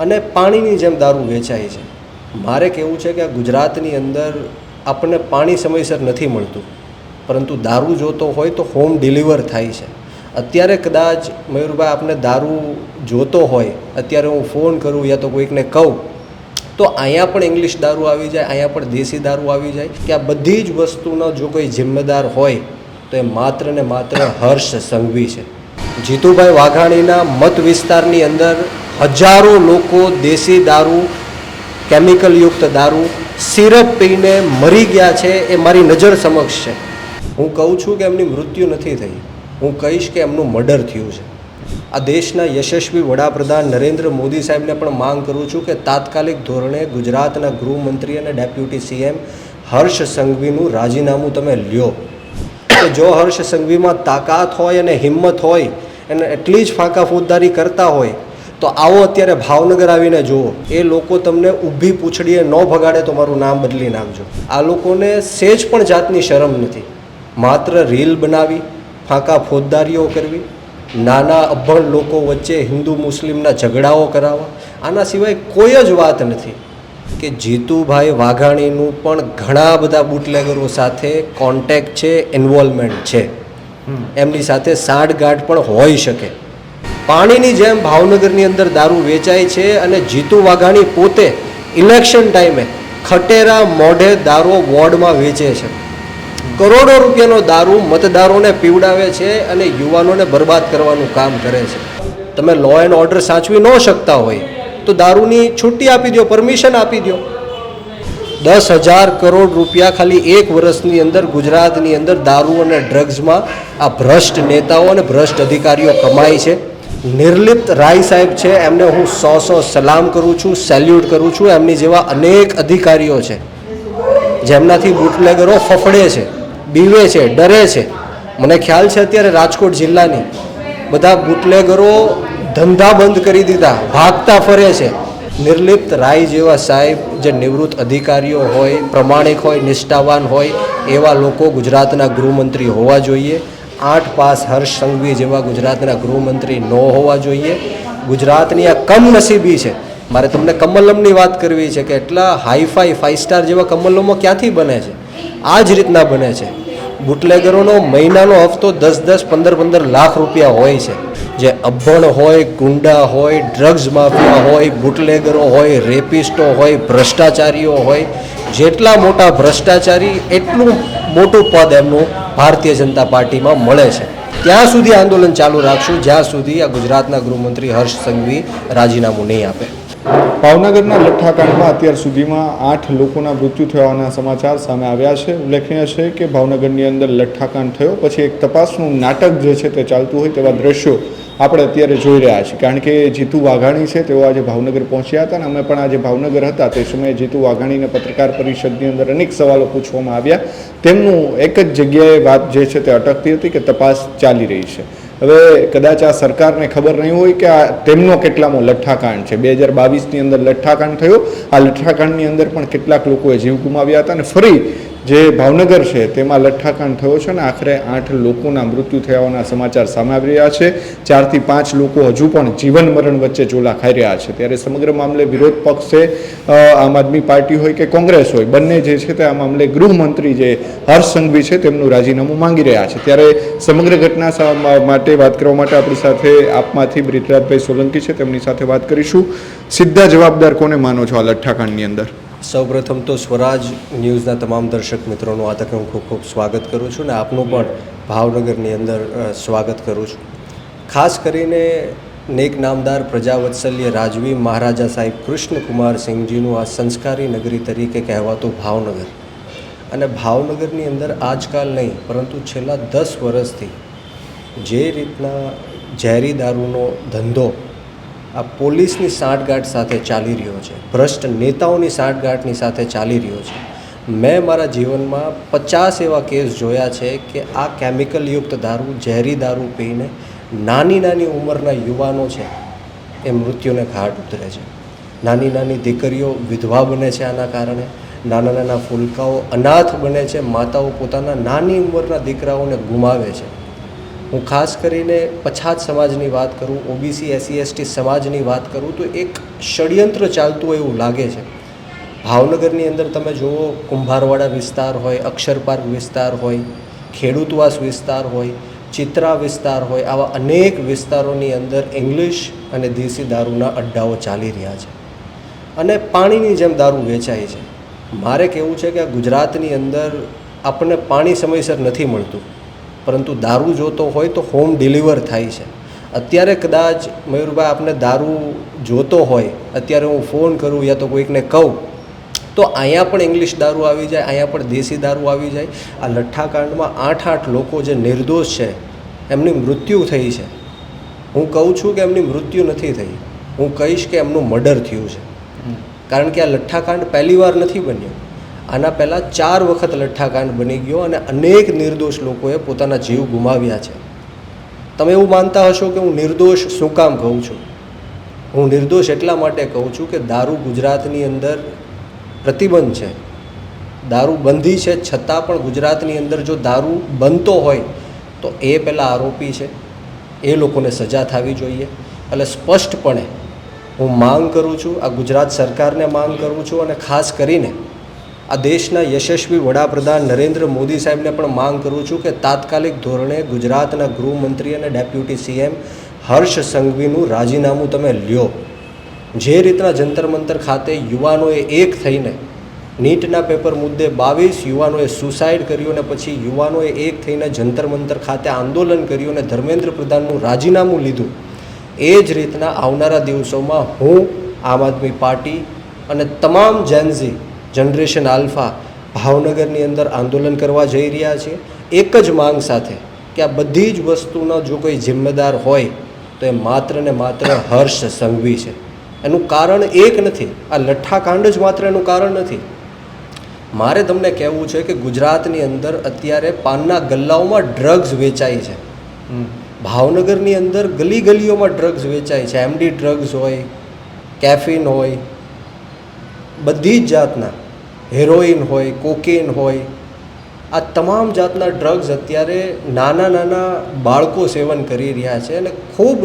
અને પાણીની જેમ દારૂ વેચાય છે. મારે કહેવું છે કે આ ગુજરાતની અંદર આપણને પાણી સમયસર નથી મળતું, પરંતુ દારૂ જોતો હોય તો હોમ ડિલિવર થાય છે. અત્યારે કદાચ મયુરભાઈ આપને દારૂ જોતો હોય, અત્યારે હું ફોન કરું યા તો કોઈકને કહું તો અહીંયા પણ ઇંગ્લિશ દારૂ આવી જાય, અહીંયા પણ દેશી દારૂ આવી જાય. કે આ બધી જ વસ્તુનો જો કોઈ જિમ્મેદાર હોય તો એ માત્ર ને માત્ર હર્ષ સંઘવી છે. જીતુભાઈ વાઘાણીના મત વિસ્તારની અંદર હજારો લોકો દેશી દારૂ, કેમિકલયુક્ત દારૂ, સિરપ પીને મરી ગયા છે. એ મારી નજર સમક્ષ છે. હું કહું છું કે એમની મૃત્યુ નથી થઈ, હું કહીશ કે એમનું મર્ડર થયું છે. આ દેશના યશસ્વી વડાપ્રધાન નરેન્દ્ર મોદી સાહેબને પણ માંગ કરું છું કે તાત્કાલિક ધોરણે ગુજરાતના ગૃહમંત્રી અને ડેપ્યુટી સીએમ હર્ષ સંઘવીનું રાજીનામું તમે લ્યો. કે જો હર્ષ સંઘવીમાં તાકાત હોય અને હિંમત હોય અને એટલી જ ફાંકા ફોજદારી કરતા હોય તો આવો અત્યારે ભાવનગર આવીને જુઓ. એ લોકો તમને ઊભી પૂંછડીએ ન ભગાડે તો મારું નામ બદલી નાખજો. આ લોકોને સેજ પણ જાતની શરમ નથી. માત્ર રીલ બનાવી, ફાંકા ફોજદારીઓ કરવી, નાના અભણ લોકો વચ્ચે હિન્દુ મુસ્લિમના ઝઘડાઓ કરાવવા, આના સિવાય કોઈ જ વાત નથી. કે જીતુભાઈ વાઘાણીનું પણ ઘણા બધા બુટલેગરો સાથે કોન્ટેક્ટ છે, ઇન્વોલ્વમેન્ટ છે. એમની સાથે સાંઠગાંઠ પણ હોઈ શકે. પાણીની જેમ ભાવનગરની અંદર દારૂ વેચાય છે અને જીતુ વાઘાણી પોતે ઇલેક્શન ટાઈમે ખટેરા મોઢે દારૂ વોર્ડમાં વેચે છે. કરોડો રૂપિયાનો દારૂ મતદારોને પીવડાવે છે અને યુવાનોને બરબાદ કરવાનું કામ કરે છે. તમે લો એન્ડ ઓર્ડર સાચવી ન શકતા હોય તો દારૂની છુટ્ટી આપી દો, પરમિશન આપી દો. 10,000 કરોડ રૂપિયા ખાલી એક વર્ષની અંદર ગુજરાતની અંદર દારૂ અને ડ્રગ્સમાં આ ભ્રષ્ટ નેતાઓ અને ભ્રષ્ટ અધિકારીઓ કમાય છે. નિર્લિપ્ત રાય સાહેબ છે, એમને હું 100 સલામ કરું છું, સેલ્યુટ કરું છું. એમની જેવા અનેક અધિકારીઓ છે જેમનાથી બુટલેગરો ફફડે છે, બીવે છે, ડરે છે. મને ખ્યાલ છે અત્યારે રાજકોટ જિલ્લાની બધા બુટલેગરો ધંધા બંધ કરી દીધા, ભાગતા ફરે છે. નિર્લિપ્ત રાય જેવા સાહેબ જે નિવૃત્ત અધિકારીઓ હોય, પ્રમાણિક હોય, નિષ્ઠાવાન હોય, એવા લોકો ગુજરાતના ગૃહમંત્રી હોવા જોઈએ. 8 પાસ હર્ષ સંઘવી જેવા ગુજરાતના ગૃહમંત્રી ન હોવા જોઈએ. ગુજરાતની આ કમનસીબી છે. મારે તમને કમલમની વાત કરવી છે કે એટલા હાઈફાઈ 5 સ્ટાર જેવા કમલમો ક્યાંથી બને છે? આ જ રીતના બને છે. બુટલેગરોનો મહિનાનો હફતો 10-10, 15-15 લાખ રૂપિયા હોય છે. જે અભણ હોય, ગુંડા હોય, ડ્રગ્સ માફિયા હોય, બુટલેગરો હોય, રેપિસ્ટો હોય, ભ્રષ્ટાચારીઓ હોય, જેટલા મોટા ભ્રષ્ટાચારી એટલું મોટું પદ એમનું ભારતીય જનતા પાર્ટીમાં મળે છે. ત્યાં સુધી આંદોલન ચાલુ રાખશું જ્યાં સુધી આ ગુજરાતના ગૃહમંત્રી હર્ષ સંઘવી રાજીનામું નહીં આપે. ભાવનગરના લઠ્ઠાકાંડમાં અત્યાર સુધીમાં 8 લોકોના મૃત્યુ થવાના સમાચાર સામે આવ્યા છે. ઉલ્લેખનીય છે કે ભાવનગરની અંદર લઠ્ઠાકાંડ થયો પછી એક તપાસનું નાટક જે છે તે ચાલતું હોય તેવા દ્રશ્યો આપણે અત્યારે જોઈ રહ્યા છીએ. કારણ કે જીતુ વાઘાણી છે તેઓ આજે ભાવનગર પહોંચ્યા હતા અને અમે પણ આજે ભાવનગર હતા તે સમયે જીતુ વાઘાણીને પત્રકાર પરિષદની અંદર અનેક સવાલો પૂછવામાં આવ્યા. તેમનું એક જ જગ્યાએ વાત જે છે તે અટકતી હતી કે તપાસ ચાલી રહી છે. હવે કદાચ આ સરકારને ખબર નહીં હોય કે આ તેમનો કેટલામો લઠ્ઠાકાંડ છે. 2022ની અંદર લઠ્ઠાકાંડ થયો. આ લઠ્ઠાકાંડની અંદર પણ કેટલાક લોકોએ જીવ ગુમાવ્યા હતા અને ફરી જે ભાવનગર છે તેમાં લઠ્ઠાકાંડ થયો છે અને આખરે 8 લોકોના મૃત્યુ થયાના સમાચાર સામે આવી રહ્યા છે. 4 થી 5 લોકો હજુ પણ જીવન મરણ વચ્ચે ઝોલા ખાઈ રહ્યા છે. ત્યારે સમગ્ર મામલે વિરોધ પક્ષે આમ આદમી પાર્ટી હોય કે કોંગ્રેસ હોય, બંને જે છે તે આ મામલે ગૃહમંત્રી જે હર્ષ સંઘવી છે તેમનું રાજીનામું માંગી રહ્યા છે. ત્યારે સમગ્ર ઘટના માટે વાત કરવા માટે આપણી સાથે આપમાંથી બ્રિજરાજભાઈ સોલંકી છે, તેમની સાથે વાત કરીશું. સીધા જવાબદાર કોને માનો છો આ લઠ્ઠાકાંડની અંદર? સૌપ્રથમ તો સ્વરાજ ન્યૂઝના તમામ દર્શક મિત્રોનું આ તકે હું ખૂબ ખૂબ સ્વાગત કરું છું અને આપનું પણ ભાવનગરની અંદર સ્વાગત કરું છું. ખાસ કરીને નેક નામદાર પ્રજાવત્સલ્ય રાજવી મહારાજા સાહેબ કૃષ્ણકુમારસિંહજીનું આ સંસ્કારી નગરી તરીકે કહેવાતું ભાવનગર, અને ભાવનગરની અંદર આજકાલ નહીં પરંતુ છેલ્લા 10 વર્ષથી જે રીતના ઝેરી દારૂનો ધંધો આ પોલીસની સાંઠગાંઠ સાથે ચાલી રહ્યો છે, ભ્રષ્ટ નેતાઓની સાંઠગાંઠની સાથે ચાલી રહ્યો છે. મેં મારા જીવનમાં 50 એવા કેસ જોયા છે કે આ કેમિકલયુક્ત દારૂ, ઝેરી દારૂ પીને નાની નાની ઉંમરના યુવાનો છે એ મૃત્યુને ઘાટ ઉતરે છે. નાની નાની દીકરીઓ વિધવા બને છે આના કારણે. નાના નાના ફૂલકાઓ અનાથ બને છે. માતાઓ પોતાના નાની ઉંમરના દીકરાઓને ગુમાવે છે. હું ખાસ કરીને પછાત સમાજની વાત કરું, ઓબીસી એસસી એસટી સમાજની વાત કરું તો એક ષડયંત્ર ચાલતું હોય એવું લાગે છે. ભાવનગરની અંદર તમે જુઓ, કુંભારવાડા વિસ્તાર હોય, અક્ષરપાર્ક વિસ્તાર હોય, ખેડૂતવાસ વિસ્તાર હોય, ચિત્રા વિસ્તાર હોય, આવા અનેક વિસ્તારોની અંદર ઇંગ્લિશ અને દેશી દારૂના અડ્ડાઓ ચાલી રહ્યા છે અને પાણીની જેમ દારૂ વેચાય છે. મારે કહેવું છે કે આ ગુજરાતની અંદર આપણને પાણી સમયસર નથી મળતું, પરંતુ દારૂ જોતો હોય તો હોમ ડિલિવર થાય છે. અત્યારે કદાચ મયુરભાઈ આપને દારૂ જોતો હોય, અત્યારે હું ફોન કરું યા તો કોઈકને કહું તો અહીંયા પણ ઇંગ્લિશ દારૂ આવી જાય, અહીંયા પણ દેશી દારૂ આવી જાય. આ લઠ્ઠાકાંડમાં 8 લોકો જે નિર્દોષ છે એમની મૃત્યુ થઈ છે. હું કહું છું કે એમની મૃત્યુ નથી થઈ, હું કહીશ કે એમનું મર્ડર થયું છે. કારણ કે આ લઠ્ઠાકાંડ પહેલીવાર નથી બન્યો. આના પહેલાં 4 વખત લઠ્ઠાકાંડ બની ગયો અને અનેક નિર્દોષ લોકોએ પોતાના જીવ ગુમાવ્યા છે. તમે એવું માનતા હશો કે હું નિર્દોષ શું કામ કહું છું? હું નિર્દોષ એટલા માટે કહું છું કે દારૂ ગુજરાતની અંદર પ્રતિબંધ છે, દારૂ બંધી છે, છતાં પણ ગુજરાતની અંદર જો દારૂ બનતો હોય તો એ પહેલાં આરોપી છે, એ લોકોને સજા થવી જોઈએ. એટલે સ્પષ્ટપણે હું માંગ કરું છું, આ ગુજરાત સરકારને માંગ કરું છું અને ખાસ કરીને આ દેશના યશસ્વી વડાપ્રધાન નરેન્દ્ર મોદી સાહેબને પણ માંગ કરું છું કે તાત્કાલિક ધોરણે ગુજરાતના ગૃહમંત્રી અને ડેપ્યુટી સીએમ હર્ષ સંઘવીનું રાજીનામું તમે લ્યો. જે રીતના જંતર મંતર ખાતે યુવાનોએ એક થઈને નીટના પેપર મુદ્દે 22 યુવાનોએ સુસાઇડ કર્યું અને પછી યુવાનોએ એક થઈને જંતર મંતર ખાતે આંદોલન કર્યું અને ધર્મેન્દ્ર પ્રધાનનું રાજીનામું લીધું, એ જ રીતના આવનારા દિવસોમાં હું આમ આદમી પાર્ટી અને તમામ જેનઝી જનરેશન આલ્ફા ભાવનગરની અંદર આંદોલન કરવા જઈ રહ્યા છીએ એક જ માંગ સાથે કે આ બધી જ વસ્તુનો જો કોઈ જિમ્મેદાર હોય તો એ માત્ર ને માત્ર હર્ષ સંઘવી છે. એનું કારણ એક નથી, આ લઠ્ઠાકાંડ જ માત્ર એનું કારણ નથી. મારે તમને કહેવું છે કે ગુજરાતની અંદર અત્યારે પાનના ગલ્લાઓમાં ડ્રગ્સ વેચાય છે. ભાવનગરની અંદર ગલી ગલીઓમાં ડ્રગ્સ વેચાય છે. એમડી ડ્રગ્સ હોય, કેફીન હોય, બધી જ જાતના હેરોઇન હોય, કોકેન હોય, આ તમામ જાતના ડ્રગ્સ અત્યારે નાના નાના બાળકો સેવન કરી રહ્યા છે. અને ખૂબ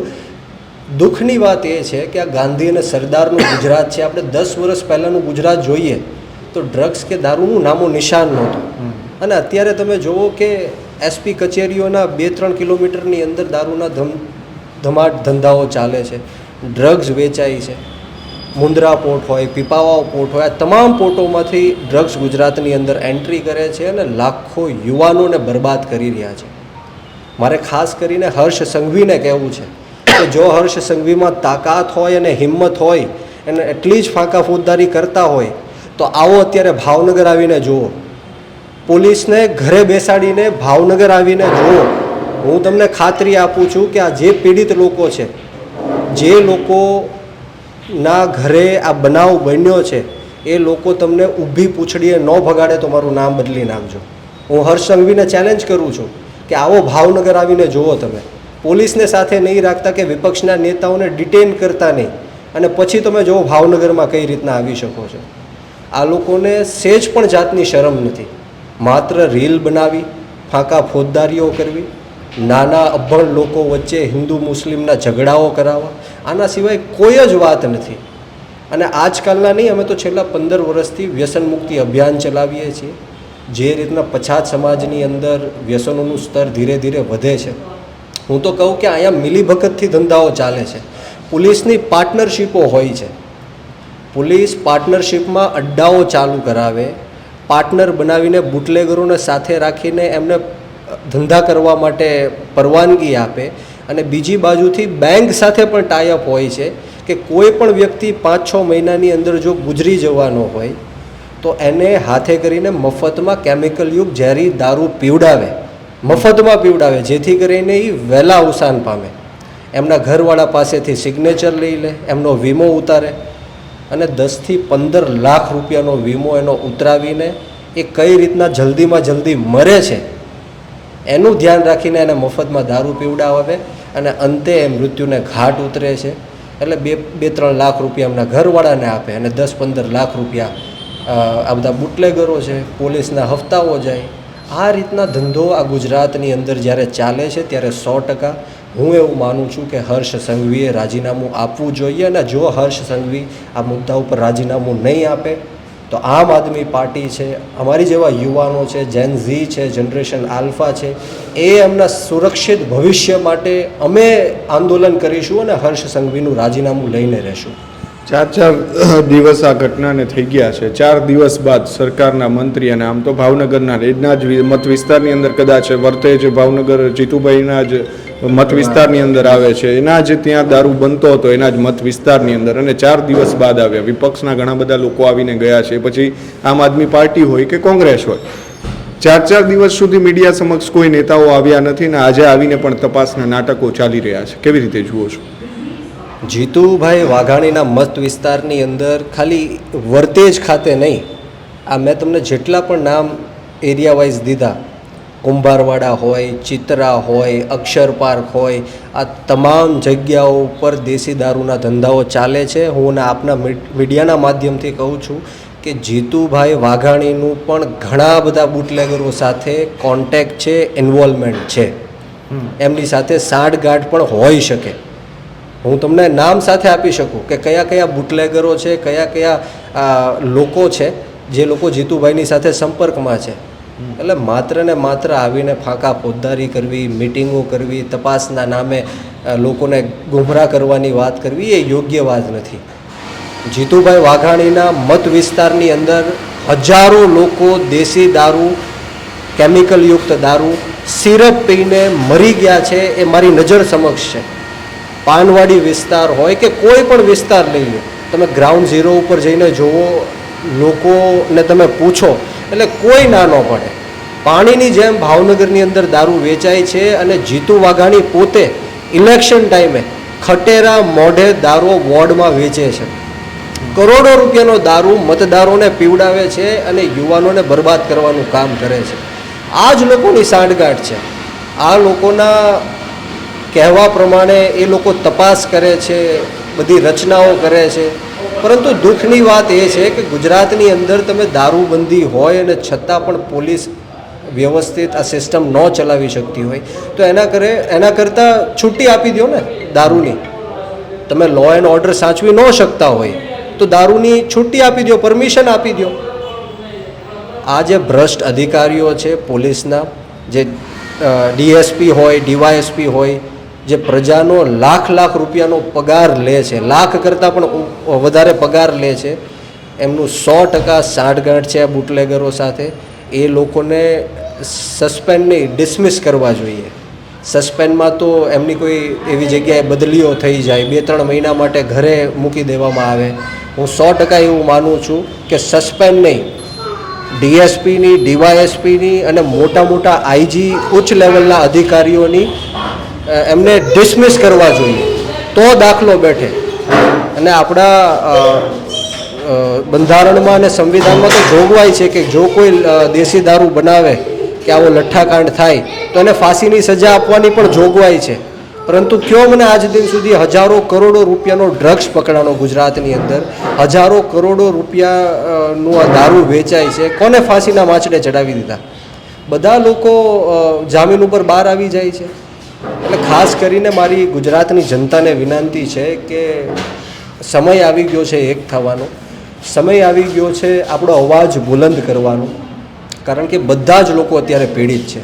દુઃખની વાત એ છે કે આ ગાંધી અને સરદારનું ગુજરાત છે. આપણે 10 વર્ષ પહેલાંનું ગુજરાત જોઈએ તો ડ્રગ્સ કે દારૂનું નામો નિશાન નહોતું. અને અત્યારે તમે જુઓ કે એસપી કચેરીઓના 2-3 કિલોમીટરની અંદર દારૂના ધમાટ ધંધાઓ ચાલે છે, ડ્રગ્સ વેચાય છે. મુંદ્રા પોર્ટ હોય, પીપાવાવ પોર્ટ હોય, આ તમામ પોર્ટોમાંથી ડ્રગ્સ ગુજરાતની અંદર એન્ટ્રી કરે છે અને લાખો યુવાનોને બરબાદ કરી રહ્યા છે. મારે ખાસ કરીને હર્ષ સંઘવીને કહેવું છે કે જો હર્ષ સંઘવીમાં તાકાત હોય અને હિંમત હોય અને એટલી જ ફાંકા ફોજદારી કરતા હોય તો આવો અત્યારે ભાવનગર આવીને જુઓ, પોલીસને ઘરે બેસાડીને ભાવનગર આવીને જુઓ. હું તમને ખાતરી આપું છું કે આ જે પીડિત લોકો છે, જે લોકોના ઘરે આ બનાવ બન્યો છે, એ લોકો તમને ઊભી પૂંછડીએ ન ભગાડે તો મારું નામ બદલી નાખજો. હું હર્ષ સંઘવીને ચેલેન્જ કરું છું કે આવો ભાવનગર આવીને જુઓ. તમે પોલીસને સાથે નહીં રાખતા કે વિપક્ષના નેતાઓને ડિટેન કરતા નહીં અને પછી તમે જુઓ ભાવનગરમાં કઈ રીતના આવી શકો છો. આ લોકોને સહેજ પણ જાતની શરમ નથી. માત્ર રીલ બનાવી, ફાંકા ફોજદારીઓ કરવી, નાના અભણ લોકો વચ્ચે હિન્દુ મુસ્લિમના ઝઘડાઓ કરાવવા, આના સિવાય કોઈ જ વાત નથી. અને આજકાલના નહીં, અમે તો છેલ્લા 15 વર્ષથી વ્યસન મુક્તિ અભિયાન ચલાવીએ છીએ. જે રીતના પછાત સમાજની અંદર વ્યસનોનું સ્તર ધીરે ધીરે વધે છે, હું તો કહું કે અહીંયા મિલીભગતથી ધંધાઓ ચાલે છે. પોલીસની પાર્ટનરશિપો હોય છે, પોલીસ પાર્ટનરશિપમાં અડ્ડાઓ ચાલુ કરાવે, પાર્ટનર બનાવીને બુટલેગરોને સાથે રાખીને એમને ધંધા કરવા માટે પરવાનગી આપે. અને બીજી બાજુથી બેંક સાથે પણ ટાઈઅપ હોય છે કે કોઈ પણ વ્યક્તિ 5-6 મહિનાની અંદર જો ગુજરી જવાનો હોય તો એને હાથે કરીને મફતમાં કેમિકલયુક્ત ઝેરી દારૂ પીવડાવે, મફતમાં પીવડાવે, જેથી કરીને એ વહેલા અવસાન પામે. એમના ઘરવાળા પાસેથી સિગ્નેચર લઈ લે, એમનો વીમો ઉતારે અને 10થી 15 લાખ રૂપિયાનો વીમો એનો ઉતરાવીને એ કઈ રીતના જલ્દીમાં જલ્દી મરે છે એનું ધ્યાન રાખીને એને મફતમાં દારૂ પીવડાવે અને અંતે એ મૃત્યુને ઘાટ ઉતરે છે. એટલે 2-3 લાખ રૂપિયા એમના ઘરવાળાને આપે અને 10-15 લાખ રૂપિયા આ બધા બુટલેગરો છે, પોલીસના હપ્તાઓ જાય. આ રીતના ધંધો આ ગુજરાતની અંદર જ્યારે ચાલે છે ત્યારે 100% હું એવું માનું છું કે હર્ષ સંઘવીએ રાજીનામું આપવું જોઈએ, અને જો હર્ષ સંઘવી આ મુદ્દા ઉપર રાજીનામું નહીં આપે તો આમ આદમી પાર્ટી છે, અમારી જેવા યુવાનો છે, જેન ઝી છે, જનરેશન આલ્ફા છે, એ એમના સુરક્ષિત ભવિષ્ય માટે અમે આંદોલન કરીશું અને હર્ષ સંઘવીનું રાજીનામું લઈને રહેશું. 4 દિવસ આ ઘટનાને થઈ ગયા છે. 4 દિવસ બાદ સરકારના મંત્રી અને આમ તો ભાવનગરના એના જ મત વિસ્તારની અંદર કદાચ વર્તે જે ભાવનગર જીતુભાઈના જ મત વિસ્તારની અંદર આવે છે, એના જ ત્યાં દારૂ બનતો હતો એના જ મત વિસ્તારની અંદર, અને 4 દિવસ બાદ આવ્યા. વિપક્ષના ઘણા બધા લોકો આવીને ગયા છે, પછી આમ આદમી પાર્ટી હોય કે કોંગ્રેસ હોય. 4 દિવસ સુધી મીડિયા સમક્ષ કોઈ નેતાઓ આવ્યા નથી ને આજે આવીને પણ તપાસના નાટકો ચાલી રહ્યા છે. કેવી રીતે જુઓ છો? જીતુભાઈ વાઘાણીના મત વિસ્તારની અંદર ખાલી વર્તેજ ખાતે નહીં, આ મેં તમને જેટલા પણ નામ એરિયા વાઇઝ દીધા, કુંભારવાડા હોય, ચિત્રા હોય, અક્ષર પાર્ક હોય, આ તમામ જગ્યાઓ ઉપર દેશી દારૂના ધંધાઓ ચાલે છે. હું આપના મીડિયાના માધ્યમથી કહું છું કે જીતુભાઈ વાઘાણીનું પણ ઘણા બધા બુટલેગરો સાથે કોન્ટેક્ટ છે, ઇન્વોલ્વમેન્ટ છે, એમની સાથે સાંઠગાંઠ પણ હોઈ શકે. હું તમને નામ સાથે આપી શકું કે કયા કયા બુટલેગરો છે, કયા કયા લોકો છે જે લોકો જીતુભાઈની સાથે સંપર્કમાં છે. એટલે માત્ર ને માત્ર આવીને ફાંકા ફોજદારી કરવી, મિટિંગો કરવી, તપાસના નામે લોકોને ગુમરાહ કરવાની વાત કરવી એ યોગ્ય વાત નથી. જીતુભાઈ વાઘાણીના મત વિસ્તારની અંદર હજારો લોકો દેશી દારૂ, કેમિકલયુક્ત દારૂ, સિરપ પીને મરી ગયા છે, એ મારી નજર સમક્ષ છે. પાનવાડી વિસ્તાર હોય કે કોઈ પણ વિસ્તાર લઈ લો, તમે ગ્રાઉન્ડ ઝીરો ઉપર જઈને જુઓ, લોકોને તમે પૂછો એટલે કોઈ ના ન પડે. પાણીની જેમ ભાવનગરની અંદર દારૂ વેચાય છે, અને જીતુ વાઘાણી પોતે ઇલેક્શન ટાઈમે ખટેરા મોઢે દારૂ વોર્ડમાં વેચે છે. કરોડો રૂપિયાનો દારૂ મતદારોને પીવડાવે છે અને યુવાનોને બરબાદ કરવાનું કામ કરે છે. આ જ લોકોની સાંઠગાંઠ છે. આ લોકોના કહેવા પ્રમાણે એ લોકો તપાસ કરે છે, બધી રચનાઓ કરે છે, પરંતુ દુઃખની વાત એ છે કે ગુજરાતની અંદર તમે દારૂબંધી હોય અને છતાં પણ પોલીસ વ્યવસ્થિત આ સિસ્ટમ ન ચલાવી શકતી હોય તો એના કરતાં છૂટી આપી દો ને દારૂની. તમે લો એન્ડ ઓર્ડર સાચવી ન શકતા હોય તો દારૂની છૂટી આપી દો, પરમિશન આપી દો. આ જે ભ્રષ્ટ અધિકારીઓ છે પોલીસના, જે ડીએસપી હોય, ડીવાયએસપી હોય, જે પ્રજાનો લાખ રૂપિયાનો પગાર લે છે, લાખ કરતાં પણ વધારે પગાર લે છે, એમનું 100% સાંઠગાંઠ છે આ બુટલેગરો સાથે. એ લોકોને સસ્પેન્ડ નહીં, ડિસમિસ કરવા જોઈએ. સસ્પેન્ડમાં તો એમની કોઈ એવી જગ્યાએ બદલીઓ થઈ જાય, 2-3 મહિના માટે ઘરે મૂકી દેવામાં આવે. હું 100% એવું માનું છું કે સસ્પેન્ડ નહીં, ડીએસપીની, ડીવાયએસપીની અને મોટા આઈજી ઉચ્ચ લેવલના અધિકારીઓની એમને ડિસમિસ કરવા જોઈએ, તો દાખલો બેઠે. અને આપણા બંધારણમાં અને સંવિધાનમાં તો જોગવાઈ છે કે જો કોઈ દેશી દારૂ બનાવે કે આવો લઠ્ઠાકાંડ થાય તો એને ફાંસીની સજા આપવાની પણ જોગવાઈ છે. પરંતુ કયો મને આજ દિન સુધી હજારો કરોડો રૂપિયાનો ડ્રગ્સ પકડાનો ગુજરાતની અંદર, હજારો કરોડો રૂપિયાનું આ દારૂ વેચાય છે, કોને ફાંસીના માછડે ચડાવી દીધા? બધા લોકો જામીન ઉપર બહાર આવી જાય છે. એટલે ખાસ કરીને મારી ગુજરાતની જનતાને વિનંતી છે કે સમય આવી ગયો છે એક થવાનો, સમય આવી ગયો છે આપણો અવાજ બુલંદ કરવાનો. કારણ કે બધા જ લોકો અત્યારે પીડિત છે.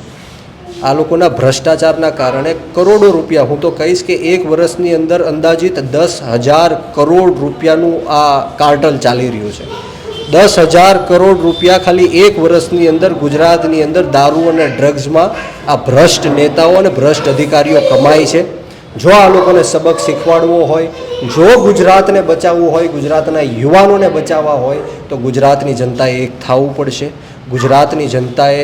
આ લોકોના ભ્રષ્ટાચારના કારણે કરોડો રૂપિયા, હું તો કહીશ કે 1 વર્ષની અંદર અંદાજિત 10,000 કરોડ રૂપિયાનું આ કાર્ટલ ચાલી રહ્યું છે. 10,000 કરોડ રૂપિયા ખાલી 1 વર્ષની અંદર ગુજરાતની અંદર દારૂ અને ડ્રગ્સમાં આ ભ્રષ્ટ નેતાઓ અને ભ્રષ્ટ અધિકારીઓ કમાય છે. જો આ લોકોને સબક શીખવાડવો હોય, જો ગુજરાતને બચાવવું હોય, ગુજરાતના યુવાનોને બચાવવા હોય તો ગુજરાતની જનતાએ એક થવું પડશે. ગુજરાતની જનતાએ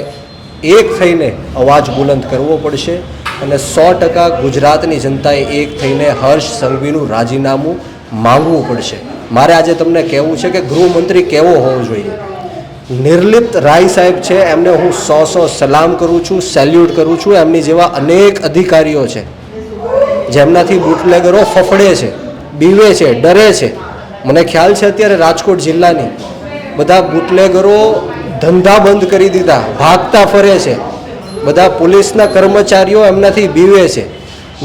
એક થઈને અવાજ બુલંદ કરવો પડશે અને 100% ગુજરાતની જનતાએ એક થઈને હર્ષ સંઘવીનું રાજીનામું માંગવું પડશે. મારે આજે તમને કહેવું છે કે ગૃહમંત્રી કેવો હોવો જોઈએ. નિર્લિપ્ત રાય સાહેબ છે, એમને હું 100 સલામ કરું છું, સેલ્યુટ કરું છું. એમની જેવા અનેક અધિકારીઓ છે જેમનાથી બુટલેગરો ફફડે છે, બીવે છે, ડરે છે. મને ખ્યાલ છે અત્યારે રાજકોટ જિલ્લાની બધા બુટલેગરો ધંધા બંધ કરી દીધા, ભાગતા ફરે છે, બધા પોલીસના કર્મચારીઓ એમનાથી બીવે છે.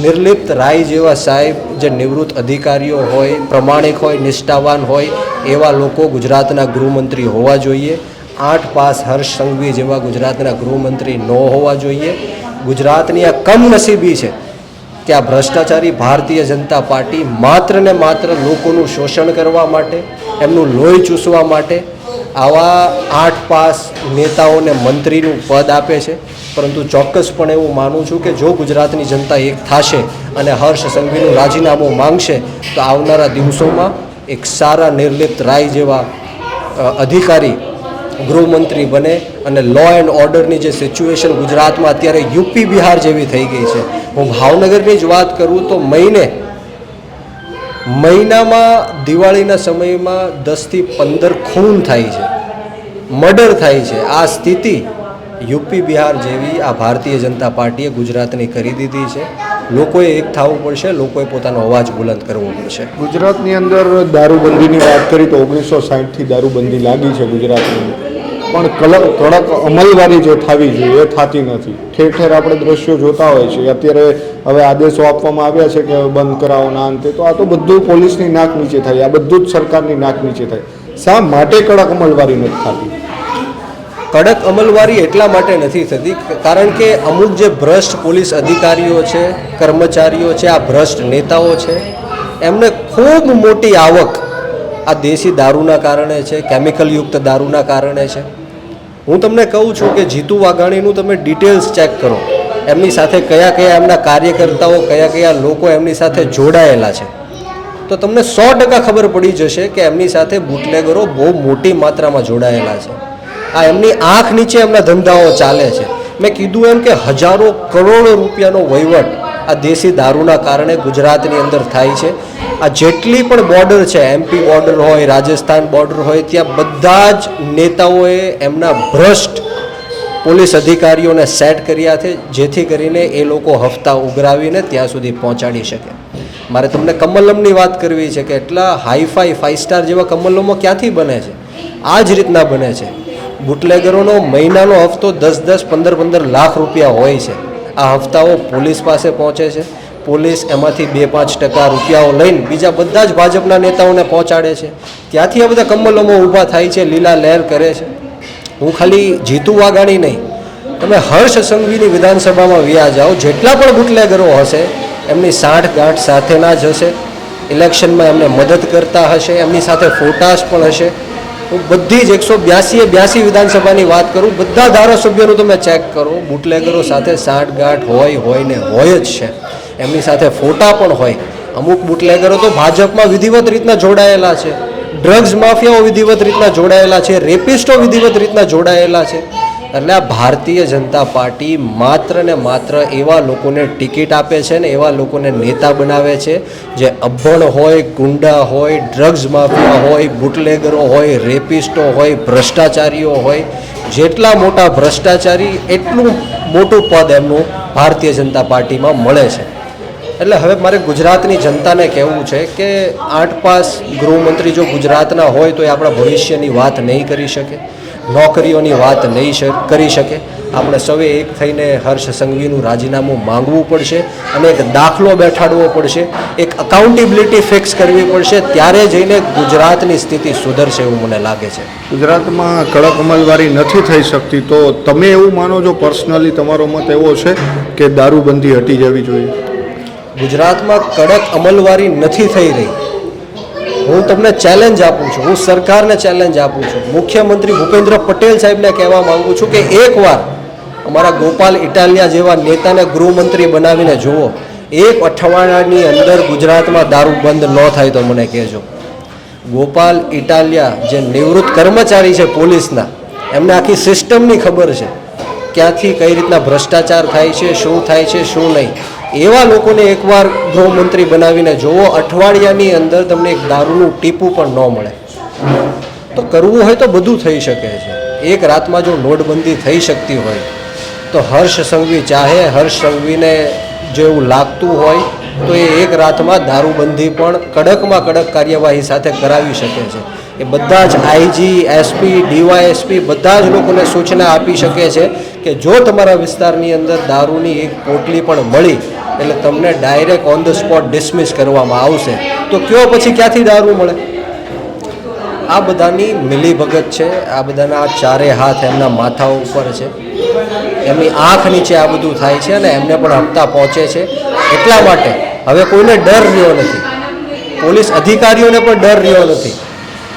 નિર્લિપ્ત રાય જેવા સાહેબ, જે નિવૃત્ત અધિકારીઓ હોય, પ્રમાણિક હોય, નિષ્ઠાવાન હોય, એવા લોકો ગુજરાતના ગૃહમંત્રી હોવા જોઈએ. 8 પાસ હર્ષ સંઘવી જેવા ગુજરાતના ગૃહમંત્રી ન હોવા જોઈએ. ગુજરાતની આ કમનસીબી છે કે આ ભ્રષ્ટાચારી ભારતીય જનતા પાર્ટી માત્ર ને માત્ર લોકોનું શોષણ કરવા માટે, એમનું લોહી ચૂસવા માટે આવા 8 પાસ નેતાઓને મંત્રીનું પદ આપે છે. પરંતુ ચોક્કસપણે એવું માનું છું કે જો ગુજરાતની જનતા એક થશે અને હર્ષ સંઘવીનું રાજીનામું માંગશે તો આવનારા દિવસોમાં એક સારા નિર્લિપ્ત રાય જેવા અધિકારી ગૃહમંત્રી બને અને લો એન્ડ ઓર્ડરની જે સિચ્યુએશન ગુજરાતમાં અત્યારે યુપી બિહાર જેવી થઈ ગઈ છે. હું ભાવનગરની જ વાત કરું તો મહિનામાં દિવાળીના સમયમાં 10 થી 15 ખૂન થાય છે, મર્ડર થાય છે. આ સ્થિતિ યુપી બિહાર જેવી આ ભારતીય જનતા પાર્ટીએ ગુજરાતની કરી દીધી છે. લોકોએ એક થવું પડશે, લોકોએ પોતાનો અવાજ બુલંદ કરવો પડશે. ગુજરાતની અંદર દારૂબંધીની વાત કરી તો 1960થી દારૂબંધી લાગી છે ગુજરાતની, પણ કડક અમલવારી જે થવી જોઈએ એ થતી નથી. ઠેર ઠેર આપણે દ્રશ્યો જોતા હોય છે. અત્યારે હવે આદેશો આપવામાં આવ્યા છે કે બંધ કરાવો ના અંતે, તો આ તો બધું પોલીસની નાક નીચે થાય, આ બધું જ સરકારની નાક નીચે થાય. શા માટે કડક અમલવારી નથી થતી? કડક અમલવારી એટલા માટે નથી થતી કારણ કે અમુક જે ભ્રષ્ટ પોલીસ અધિકારીઓ છે, કર્મચારીઓ છે, આ ભ્રષ્ટ નેતાઓ છે, એમને ખૂબ મોટી આવક આ દેશી દારૂના કારણે છે, કેમિકલયુક્ત દારૂના કારણે છે. હું તમને કહું છું કે જીતુ વાઘાણીનું તમે ડિટેલ્સ ચેક કરો, એમની સાથે કયા કયા એમના કાર્યકર્તાઓ, કયા કયા લોકો એમની સાથે જોડાયેલા છે, તો તમને 100% ખબર પડી જશે કે એમની સાથે બુટલેગરો બહુ મોટી માત્રામાં જોડાયેલા છે. આ એમની આંખ નીચે એમના ધંધાઓ ચાલે છે. મેં કીધું એમ કે હજારો કરોડો રૂપિયાનો વહીવટ આ દેશી દારૂના કારણે ગુજરાતની અંદર થાય છે. આ જેટલી પણ બોર્ડર છે, એમપી બોર્ડર હોય, રાજસ્થાન બોર્ડર હોય, ત્યાં બધા જ નેતાઓએ એમના ભ્રષ્ટ પોલીસ અધિકારીઓને સેટ કર્યા છે, જેથી કરીને એ લોકો હફતા ઉઘરાવીને ત્યાં સુધી પહોંચાડી શકે. મારે તમને કમલમની વાત કરવી છે કે એટલા હાઈફાઈ 5 સ્ટાર જેવા કમલમો ક્યાંથી બને છે? આ જ રીતના બને છે. બુટલેગરોનો મહિનાનો હફતો 10-10, 15-15 લાખ રૂપિયા હોય છે. આ હફતાઓ પોલીસ પાસે પહોંચે છે. પોલીસ એમાંથી 2-5% રૂપિયાઓ લઈને બીજા બધા જ ભાજપના નેતાઓને પહોંચાડે છે. ત્યાંથી આ બધા કમલમો ઊભા થાય છે, લીલા લહેર કરે છે. હું ખાલી જીતુ વાઘાણી નહીં, તમે હર્ષ સંઘવીની વિધાનસભામાં વ્યા જાઓ, જેટલા પણ બુટલેગરો હશે એમની સાંઠગાંઠ સાથેના જ હશે, ઇલેક્શનમાં એમને મદદ કરતા હશે, એમની સાથે ફોટાસ પણ હશે. હું બધી જ 182 વિધાનસભાની વાત કરું, બધા ધારાસભ્યોનું તમે ચેક કરો, બુટલેગરો સાથે સાંઠગાંઠ હોય ને હોય જ છે. એમની સાથે ફોટા પણ હોય. અમુક બુટલેગરો તો ભાજપમાં વિધિવત રીતના જોડાયેલા છે, ડ્રગ્સ માફિયાઓ વિધિવત રીતના જોડાયેલા છે, રેપિસ્ટો વિધિવત રીતના જોડાયેલા છે. એટલે આ ભારતીય જનતા પાર્ટી માત્ર ને માત્ર એવા લોકોને ટિકિટ આપે છે ને એવા લોકોને નેતા બનાવે છે જે અભણ હોય, ગુંડા હોય, ડ્રગ્સ માફિયા હોય, બુટલેગરો હોય, રેપિસ્ટો હોય, ભ્રષ્ટાચારીઓ હોય. જેટલા મોટા ભ્રષ્ટાચારી એટલું મોટું પદ એમનું ભારતીય જનતા પાર્ટીમાં મળે છે. એટલે હવે મારે ગુજરાતની જનતાને કહેવું છે કે 8 પાસ ગૃહમંત્રી જો ગુજરાતના હોય તો એ આપણા ભવિષ્યની વાત નહીં કરી શકે, નોકરીઓની વાત નહીં કરી શકે. આપણે સૌએ એક થઈને હર્ષ સંઘવીનું રાજીનામું માંગવું પડશે અને એક દાખલો બેઠાડવો પડશે, એક અકાઉન્ટેબિલિટી ફિક્સ કરવી પડશે. ત્યારે જઈને ગુજરાતની સ્થિતિ સુધરશે એવું મને લાગે છે. ગુજરાતમાં કડક અમલવારી નથી થઈ શકતી, તો તમે એવું માનો છો, પર્સનલી તમારો મત એવો છે કે દારૂબંધી હટી જવી જોઈએ? ગુજરાતમાં કડક અમલવારી નથી થઈ રહી. હું તમને ચેલેન્જ આપું છું, હું સરકારને ચેલેન્જ આપું છું, મુખ્યમંત્રી ભૂપેન્દ્ર પટેલ સાહેબને કહેવા માગું છું કે એકવાર અમારા ગોપાલ ઇટાલિયા જેવા નેતાને ગૃહમંત્રી બનાવીને જુઓ. 1 અઠવાડિયાની અંદર ગુજરાતમાં દારૂ બંધ ન થાય તો મને કહેજો. ગોપાલ ઇટાલિયા જે નિવૃત્ત કર્મચારી છે પોલીસના, એમને આખી સિસ્ટમની ખબર છે, ક્યાંથી કઈ રીતના ભ્રષ્ટાચાર થાય છે, શું થાય છે, શું નહીં. એવા લોકોને એકવાર ગૃહમંત્રી બનાવીને જુઓ, અઠવાડિયાની અંદર તમને એક દારૂનું ટીપું પણ ન મળે. તો કરવું હોય તો બધું થઈ શકે છે. એક રાતમાં જો નોટબંધી થઈ શકતી હોય તો હર્ષ સંઘવી ચાહે, હર્ષ સંઘવીને જો એવું લાગતું હોય તો એ એક રાતમાં દારૂબંધી પણ કડકમાં કડક કાર્યવાહી સાથે કરાવી શકે છે. એ બધા જ આઈજી, એસપી, ડીવાયએસપી બધા જ લોકોને સૂચના આપી શકે છે કે જો તમારા વિસ્તારની અંદર દારૂની એક પોટલી પણ મળી એટલે તમને direct on the spot dismiss કરવામાં આવશે. તો કયો પછી ક્યાંથી દારૂ મળે? આ બધાની મિલીભગત છે, આ બધાના ચારે હાથ એમના માથા ઉપર છે, એમની આંખ નીચે આ બધું થાય છે અને એમને પણ હપ્તા પહોંચે છે. એટલા માટે હવે કોઈને ડર રહ્યો નથી, પોલીસ અધિકારીઓને પણ ડર રહ્યો નથી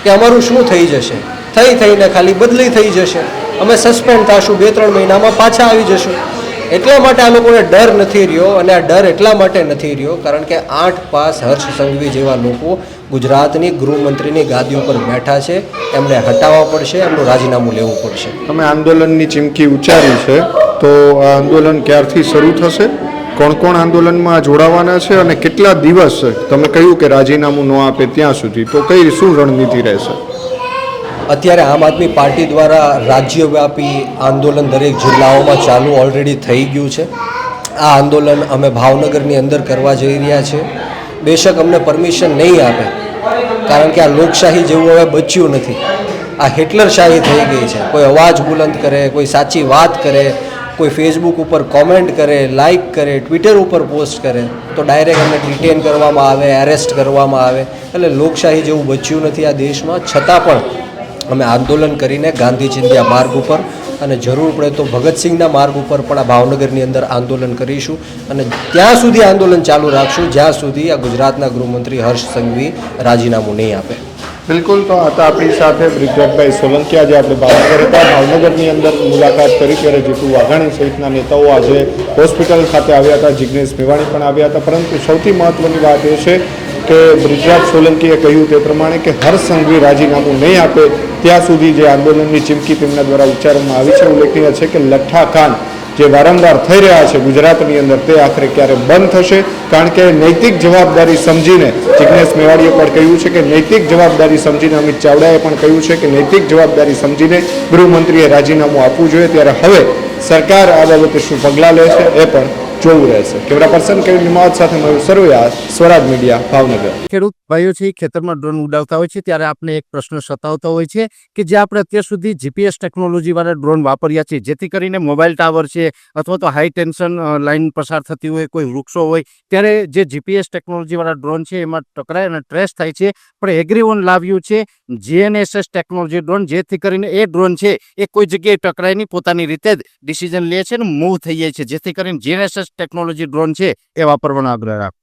કે અમારું શું થઈ જશે, થઈને ખાલી બદલી થઈ જશે, અમે સસ્પેન્ડ થશું, 2-3 મહિનામાં પાછા આવી જશું. એટલા માટે આ લોકોને ડર નથી રહ્યો. અને આ ડર એટલા માટે નથી રહ્યો કારણ કે 8 પાસ હર્ષ સંઘવી જેવા લોકો ગુજરાતની ગૃહમંત્રીની ગાદી ઉપર બેઠા છે. એમને હટાવવા પડશે, એમનું રાજીનામું લેવું પડશે. તમે આંદોલનની ચીમકી ઉચ્ચારી છે, તો આ આંદોલન ક્યારથી શરૂ થશે? કોણ કોણ આંદોલનમાં જોડાવાના છે અને કેટલા દિવસ? તમે કહ્યું કે રાજીનામું ન આપે ત્યાં સુધી, તો શું રણનીતિ રહેશે? અત્યારે આમ આદમી પાર્ટી દ્વારા રાજ્યવ્યાપી આંદોલન દરેક જિલ્લાઓમાં ચાલુ ઓલરેડી થઈ ગયું છે. આ આંદોલન અમે ભાવનગરની અંદર કરવા જઈ રહ્યા છીએ. બેશક અમને પરમિશન નહીં આપે કારણ કે આ લોકશાહી જેવું હવે બચ્યું નથી. આ હિટલરશાહી થઈ ગઈ છે. કોઈ અવાજ બુલંદ કરે, કોઈ સાચી વાત કરે, કોઈ ફેસબુક ઉપર કોમેન્ટ કરે, લાઇક કરે, ટ્વિટર ઉપર પોસ્ટ કરે તો ડાયરેક્ટ અમને ડિટેન કરવામાં આવે, એરેસ્ટ કરવામાં આવે. એટલે લોકશાહી જેવું બચ્યું નથી આ દેશમાં. છતાં પણ અમે આંદોલન કરીને ગાંધી ચિંધ્યા માર્ગ ઉપર અને જરૂર પડે તો ભગતસિંહના માર્ગ ઉપર પણ આ ભાવનગરની અંદર આંદોલન કરીશું અને ત્યાં સુધી આંદોલન ચાલુ રાખશું જ્યાં સુધી આ ગુજરાતના ગૃહમંત્રી હર્ષ સંઘવી રાજીનામું નહીં આપે. બિલકુલ. તો હતા આપણી સાથે બ્રિજરાજભાઈ સોલંકી. આજે આપણે ભાવનગર હતા. ભાવનગરની અંદર મુલાકાત કરી ત્યારે જીતુ વાઘાણી સહિતના નેતાઓ આજે હોસ્પિટલ ખાતે આવ્યા હતા. જિગ્નેશ મેવાણી પણ આવ્યા હતા. પરંતુ સૌથી મહત્વની વાત એ છે કે બ્રિજરાજ સોલંકીએ કહ્યું તે પ્રમાણે કે હર્ષ સંઘવી રાજીનામું નહીં આપે ત્યાં સુધી જે આંદોલનની ચીમકી તેમના દ્વારા ઉચ્ચારવામાં આવી છે. ઉલ્લેખનીય છે કે લઠ્ઠાકાંડ જે વારંવાર થઈ રહ્યા છે ગુજરાતની અંદર તે આખરે ક્યારે બંધ થશે? કારણ કે નૈતિક જવાબદારી સમજીને જિગ્નેશ મેવાણીએ પણ કહ્યું છે કે નૈતિક જવાબદારી સમજીને, અમિત ચાવડાએ પણ કહ્યું છે કે નૈતિક જવાબદારી સમજીને ગૃહમંત્રીએ રાજીનામું આપવું જોઈએ. ત્યારે હવે સરકાર આ બાબતે શું પગલાં લે છે એ પણ જોવું રહેશે. કેમેરા પર્સન કેવી નિમાવત સાથે મયુર સરવૈયા, સ્વરાજ મીડિયા, ભાવનગર. ખેડૂત ભાઈઓ છે ખેતરમાં ડ્રોન ઉડાવતા હોય છે ત્યારે આપણે એક પ્રશ્ન સતાવતો હોય છે કે જે આપણે અત્યાર સુધી જીપીએસ ટેકનોલોજી વાળા ડ્રોન વાપર્યા છે, જેથી કરીને મોબાઈલ ટાવર છે અથવા તો હાઈ ટેન્શન લાઈન પસાર થતી હોય, કોઈ વૃક્ષો હોય, ત્યારે જે જીપીએસ ટેકનોલોજી વાળા ડ્રોન છે એમાં ટકરાય અને ટ્રેસ થાય છે. પણ એગ્રીવન લાવ્યું છે GNSS ટેકનોલોજી ડ્રોન, જેથી કરીને એ ડ્રોન છે એ કોઈ જગ્યાએ ટકરાય નહીં, પોતાની રીતે જ ડિસિઝન લે છે અને મૂવ થઈ જાય છે, જેથી કરીને GNSS ટેકનોલોજી ડ્રોન છે એ વાપરવાનો આગ્રહ રાખો.